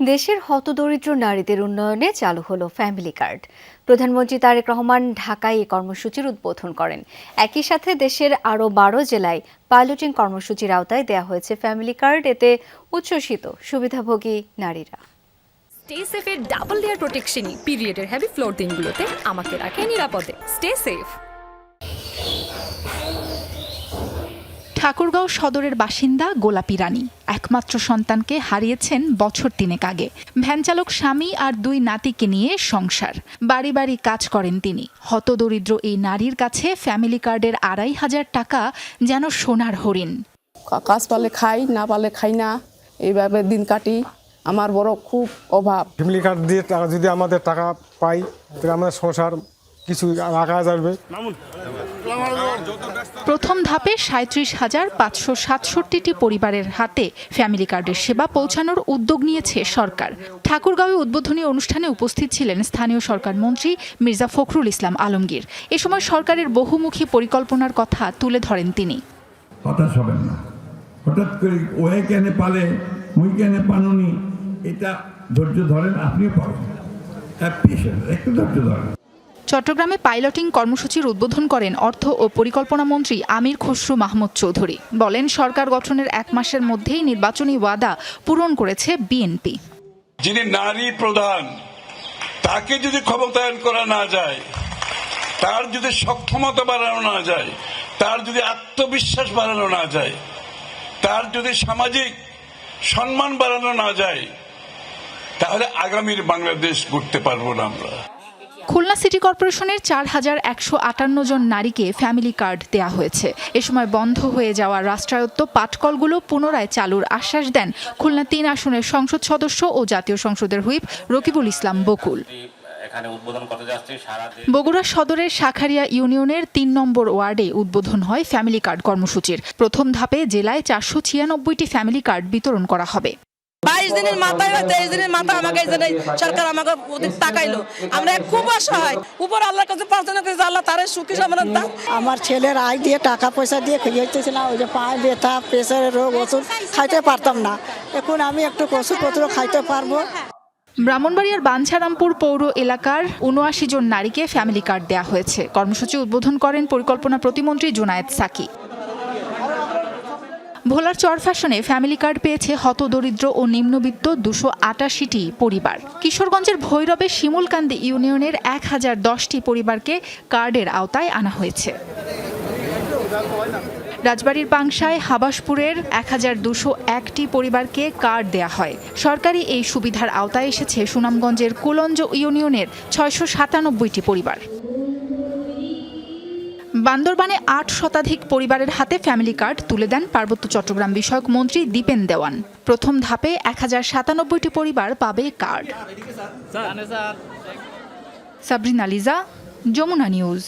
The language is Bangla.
দেশের হতদরিদ্র নারীদের উন্নয়নে চালু হলো ফ্যামিলি কার্ড। প্রধানমন্ত্রী তারেক রহমান ঢাকায় এই কর্মসূচির উদ্বোধন করেন। একই সাথে দেশের আরও 12 জেলায় পাইলটিং কর্মসূচির আওতায় দেওয়া হয়েছে ফ্যামিলি কার্ড। এতে উচ্ছ্বসিত সুবিধাভোগী নারীরা। স্টে সেফের ডাবল লেয়ার প্রোটেকশনই পিরিয়ডের হেভি ফ্লোর দিনগুলোতে আমাকে রাখে নিরাপদে। Stay safe. ঠাকুরগাঁও সদরের বাসিন্দা গোলাপী রানী একমাত্র সন্তানকে হারিয়েছেন বছর 3 আগে। ভ্যানচালক স্বামী আর 2 নাতিকে নিয়ে সংসার। বাড়ি বাড়ি কাজ করেন তিনি। হতদরিদ্র এই নারীর কাছে ফ্যামিলি কার্ডের 2,500 টাকা যেন সোনার হরিণ। কাজ পালে খাই, না পালে খাই না, এইভাবে দিন কাটি। আমার বড় খুব অভাব। ফ্যামিলি কার্ড দিয়ে যদি আমাদের টাকা পাই তাহলে আমাদের সংসার কিছু রাখা যাবে। প্রথম ধাপে 37,567টি পরিবারের হাতে ফ্যামিলি কার্ডের সেবা পৌঁছানোর উদ্যোগ নিয়েছে সরকার। ঠাকুরগাঁওয়ে উদ্বোধনী অনুষ্ঠানে উপস্থিত ছিলেন স্থানীয় সরকার মন্ত্রী মির্জা ফখরুল ইসলাম আলমগীর। এ সময় সরকারের বহুমুখী পরিকল্পনার কথা তুলে ধরেন তিনি। হতাশ হবেন না, হঠাৎ করে ওয়ে কেন পালে মুই কেন পানুনি, এটা ধৈর্য ধরেন, আপনিও পাবেন। একটু ধৈর্য ধরেন। চট্টগ্রামে পাইলটিং কর্মসূচির উদ্বোধন করেন অর্থ ও পরিকল্পনা মন্ত্রী আমির খসরু মাহমুদ চৌধুরী। বলেন, সরকার গঠনের 1 মাসের মধ্যেই নির্বাচনী ওয়াদা পূরণ করেছে বিএনপি। যিনি নারী প্রধান, তাকে যদি ক্ষমতায়ন করা না যায়, তার যদি সক্ষমতা বাড়ানো না যায়, তার যদি আত্মবিশ্বাস বাড়ানো না যায়, তার যদি সামাজিক সম্মান বাড়ানো না যায়, তাহলে আগামীর বাংলাদেশ গড়তে পারবো না আমরা। খুলনা সিটি কর্পোরেশনের 4,158 জন নারীকে ফ্যামিলি কার্ড দেয়া হয়েছে। এ সময় বন্ধ হয়ে যাওয়া রাষ্ট্রায়ত্ত পাটকলগুলো পুনরায় চালুর আশ্বাস দেন খুলনা 3 আসনের সংসদ সদস্য ও জাতীয় সংসদের হুইপ রকিবুল ইসলাম বকুল। বগুড়া সদরের শাখারিয়া ইউনিয়নের 3 নম্বর ওয়ার্ডে উদ্বোধন হয় ফ্যামিলি কার্ড কর্মসূচির। প্রথম ধাপে জেলায় 496টি ফ্যামিলি কার্ড বিতরণ করা হবে। 22 দিনের মাথায় 23 দিনের মাথা আমাকে সরকার আমাকে তাকাইলো। আমরা খুব অসহায়। উপর আল্লাহর কাছে প্রার্থনা করি, আল্লাহ তারে সুখী সমাধান দাও। আমার ছেলের আয় দিয়ে টাকা পয়সা দিয়ে খাইতেছিলাম, ওই যে পায়ে ব্যথা, প্রেসারের রোগ, ওষুধ খাইতে পারতাম না। এখন আমি একটু ওষুধপত্র খাইতে পারবো। ব্রাহ্মণবাড়িয়ার বাঞ্ছারামপুর পৌর এলাকার 79 জন নারীকে ফ্যামিলি কার্ড দেয়া হয়েছে। কর্মসূচি উদ্বোধন করেন পরিকল্পনা প্রতিমন্ত্রী জুনায়েদ সাকি। ভোলার চরফ্যাশনে ফ্যামিলি কার্ড পেয়েছে হতদরিদ্র ও নিম্নবিত্ত 288টি পরিবার। কিশোরগঞ্জের ভৈরবে শিমুলকান্দি ইউনিয়নের 1010টি পরিবারকে কার্ডের আওতায় আনা হয়েছে। রাজবাড়ীর পাংশায় হাবাসপুরের 1201টি পরিবারকে কার্ড দেয়া হয়। সরকারি এই সুবিধার আওতায় এসেছে সুনামগঞ্জের কুলঞ্জ ইউনিয়নের 697টি পরিবার। বান্দরবানে 8 শতাধিক পরিবারের হাতে ফ্যামিলি কার্ড তুলে দেন পার্বত্য চট্টগ্রাম বিষয়ক মন্ত্রী দীপেন দেওয়ান। প্রথম ধাপে 1097টি পরিবার পাবে কার্ড। সাবরিনা লিজা, যমুনা নিউজ।